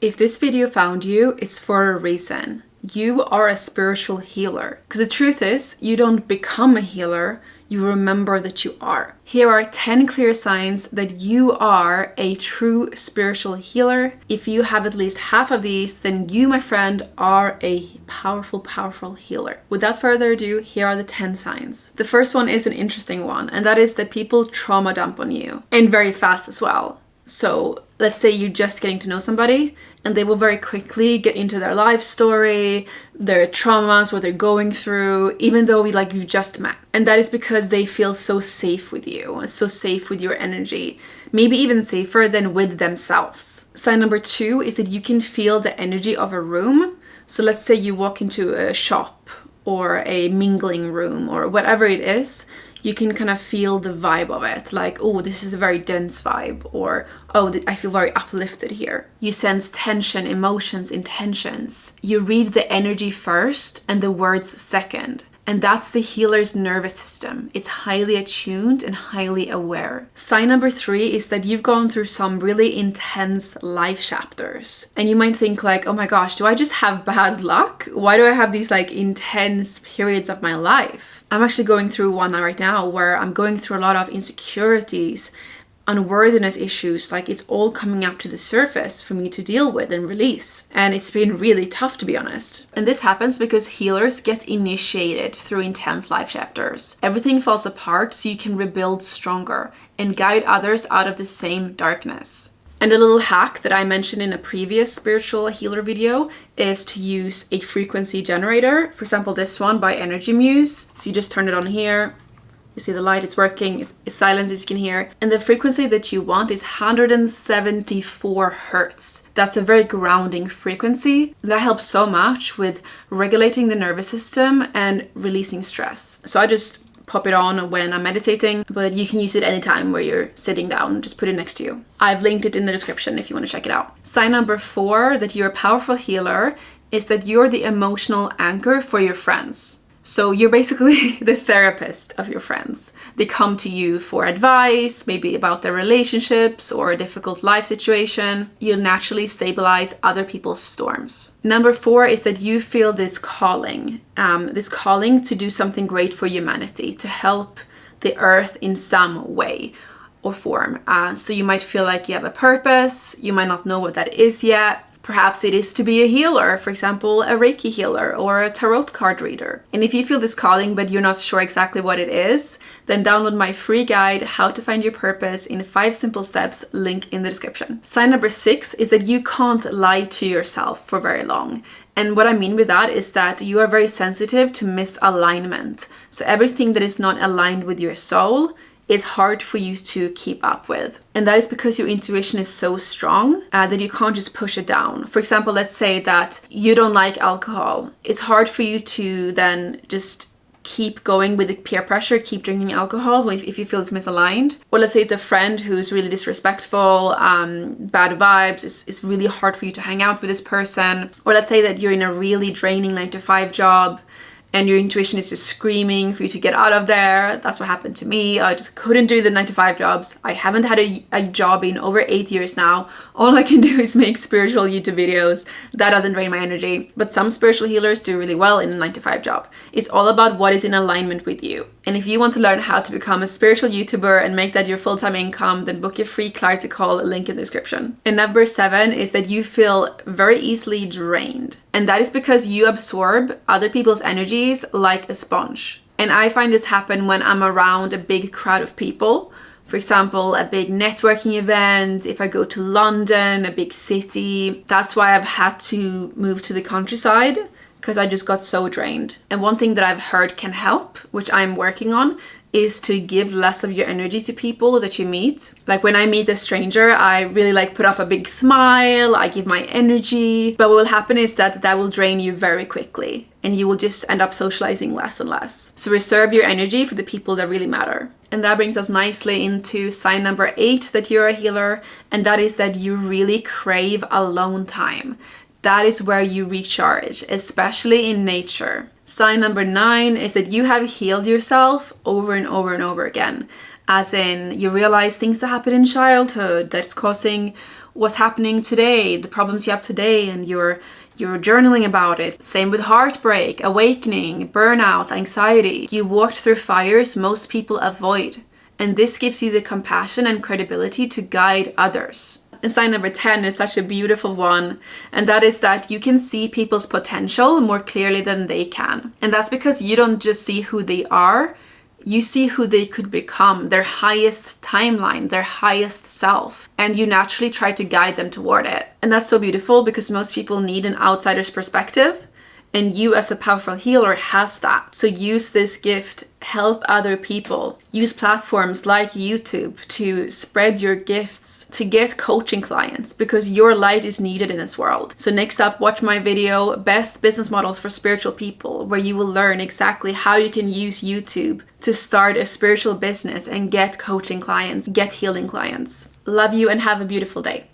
If this video found you, it's for a reason. You are a spiritual healer. Because the truth is, you don't become a healer, you remember that you are. Here are 10 clear signs that you are a true spiritual healer. If you have at least half of these, then you, my friend, are a powerful, powerful healer. Without further ado, here are the 10 signs. The first one is an interesting one, and that is that people trauma dump on you, and very fast as well. So let's say you're just getting to know somebody and they will very quickly get into their life story, their traumas, what they're going through, even though you've just met. And that is because they feel so safe with you, so safe with your energy, maybe even safer than with themselves. Sign number 2 is that you can feel the energy of a room. So let's say you walk into a shop or a mingling room or whatever it is. You can kind of feel the vibe of it, like, oh, this is a very dense vibe, or, oh, I feel very uplifted here. You sense tension, emotions, intentions. You read the energy first and the words second. And that's the healer's nervous system. It's highly attuned and highly aware. Sign number 3 is that you've gone through some really intense life chapters. And you might think like, oh my gosh, do I just have bad luck? Why do I have these intense periods of my life? I'm actually going through one right now where I'm going through a lot of insecurities, unworthiness issues, it's all coming up to the surface for me to deal with and release. And it's been really tough, to be honest. And this happens because healers get initiated through intense life chapters. Everything falls apart so you can rebuild stronger and guide others out of the same darkness. And a little hack that I mentioned in a previous spiritual healer video is to use a frequency generator. For example, this one by Energy Muse. So you just turn it on here. You see the light, it's working, it's silent as you can hear. And the frequency that you want is 174 hertz. That's a very grounding frequency. That helps so much with regulating the nervous system and releasing stress. So I just pop it on when I'm meditating, but you can use it anytime where you're sitting down. Just put it next to you. I've linked it in the description if you want to check it out. Sign number 4 that you're a powerful healer is that you're the emotional anchor for your friends. So you're basically the therapist of your friends. They come to you for advice, maybe about their relationships or a difficult life situation. You'll naturally stabilize other people's storms. Number 4 is that you feel this calling to do something great for humanity, to help the earth in some way or form. So you might feel like you have a purpose. You might not know what that is yet. Perhaps it is to be a healer, for example, a Reiki healer or a tarot card reader. And if you feel this calling but you're not sure exactly what it is, then download my free guide, How to Find Your Purpose in 5 Simple Steps, link in the description. Sign number 6 is that you can't lie to yourself for very long. And what I mean with that is that you are very sensitive to misalignment. So everything that is not aligned with your soul is hard for you to keep up with. And that is because your intuition is so strong that you can't just push it down. For example, let's say that you don't like alcohol. It's hard for you to then just keep going with the peer pressure, keep drinking alcohol if you feel it's misaligned. Or let's say it's a friend who's really disrespectful, bad vibes, it's really hard for you to hang out with this person. Or let's say that you're in a really draining 9-to-5 job and your intuition is just screaming for you to get out of there. That's what happened to me. I just couldn't do the 9-to-5 jobs. I haven't had a job in over 8 years now. All I can do is make spiritual YouTube videos. That doesn't drain my energy. But some spiritual healers do really well in a 9-to-5 job. It's all about what is in alignment with you. And if you want to learn how to become a spiritual YouTuber and make that your full-time income, then book your free Clarity call, link in the description. And number 7 is that you feel very easily drained. And that is because you absorb other people's energies like a sponge. And I find this happen when I'm around a big crowd of people. For example, a big networking event, if I go to London, a big city. That's why I've had to move to the countryside, because I just got so drained. And one thing that I've heard can help, which I'm working on, is to give less of your energy to people that you meet. Like when I meet a stranger, I really put up a big smile, I give my energy. But what will happen is that will drain you very quickly and you will just end up socializing less and less. So reserve your energy for the people that really matter. And that brings us nicely into sign number 8 that you're a healer, and that is that you really crave alone time. That is where you recharge, especially in nature. Sign number 9 is that you have healed yourself over and over and over again. As in, you realize things that happened in childhood that's causing what's happening today, the problems you have today, and you're journaling about it. Same with heartbreak, awakening, burnout, anxiety. You walked through fires most people avoid. And this gives you the compassion and credibility to guide others. And sign number 10 is such a beautiful one. And that is that you can see people's potential more clearly than they can. And that's because you don't just see who they are, you see who they could become, their highest timeline, their highest self. And you naturally try to guide them toward it. And that's so beautiful because most people need an outsider's perspective. And you as a powerful healer has that. So use this gift, help other people. Use platforms like YouTube to spread your gifts, to get coaching clients, because your light is needed in this world. So next up, watch my video, Best Business Models for Spiritual People, where you will learn exactly how you can use YouTube to start a spiritual business and get coaching clients, get healing clients. Love you and have a beautiful day.